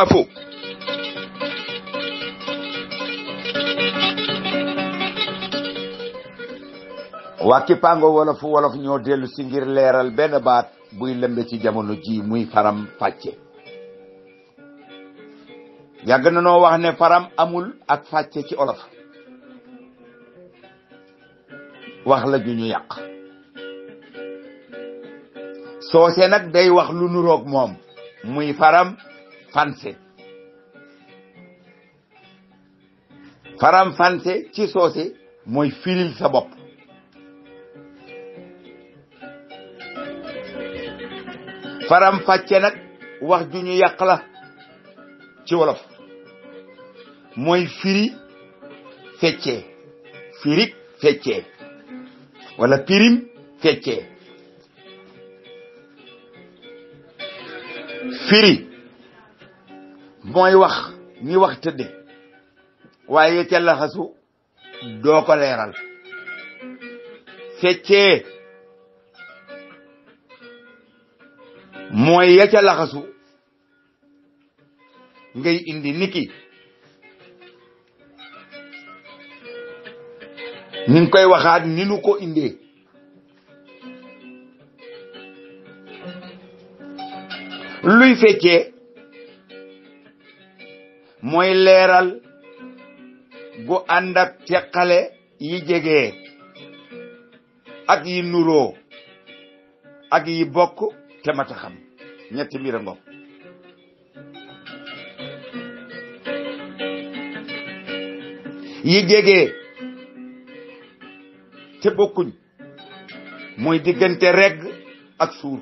apo waa Kippaango wolof ñoo dellu si ngir leeral benn baat buy lëmbe ci jamono ji muy faram fàcce. yàgg na noo wax ne faram amul ak fàcce ci olof wax la ju ñu yàq. soose nag day wax lu nuroog moom muy faram fanse. faram fanse ci soose mooy firil sa bopp. faram fàcce nag wax ju ñu yàq la ci wolof mooy firi feccee firik feccee wala pirim feccee. firi mooy wax ni wax tëdde waaye ca laxasu doo ko leeral. feccee mooy ya ca laxasu ngay indi niki ni nga koy waxaat ni nu ko indee. luy feccee mooy leeral gu ànd ak teqale yi jege ak yi nuroo ak yi bokk te mata xam. ñetti mbir a ngoog. yi jege te bokkuñ mooy diggante regg ak suur.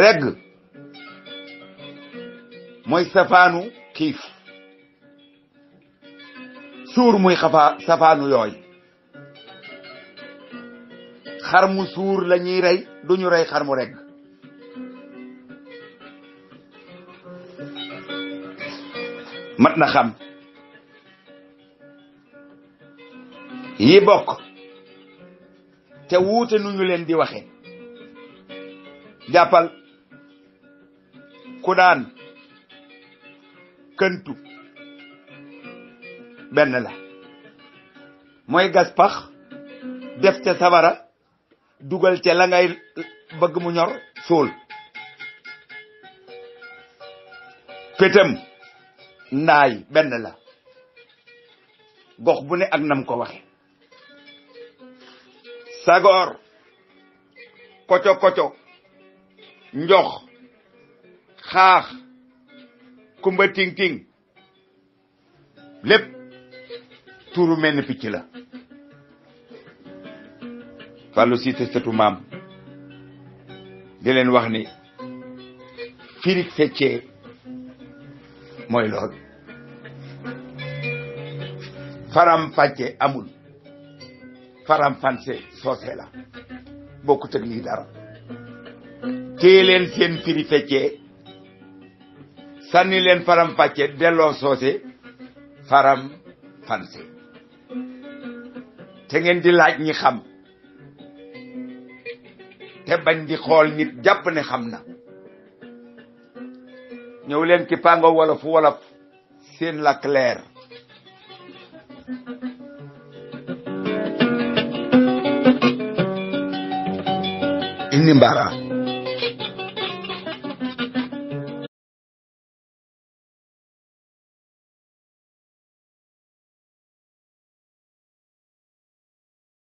regg mooy safaanu xiif. suur muy safaanu yooy. xar mu suur la ñuy rey duñu rey xar mu regg. mat na xam. yi bokk te wuute nu ñu leen di waxe. jàppal ku daan këntu benn la mooy gas pax def ca sabara dugal ca la ngay bëgg mu ñor suul. pétam ndaay benn la gox bu ne ak nam ko waxe. sagoor koco koco njox xaax kumba ting ting lépp turu mel ni picc la. Fallou Cissé sëtu maam di leen wax ni firig feccee mooy lool. faram fàcce amul. faram fanse soose la bokkut ak lii dara. téye leen seen firi feccee sànni leen faram fàcce delloo soose faram fanse. te ngeen di laaj ñi xam te bañ di xool nit jàpp ne xam na. ñëw leen Kippaango wolof wolof seen làkk leer. Ini mbara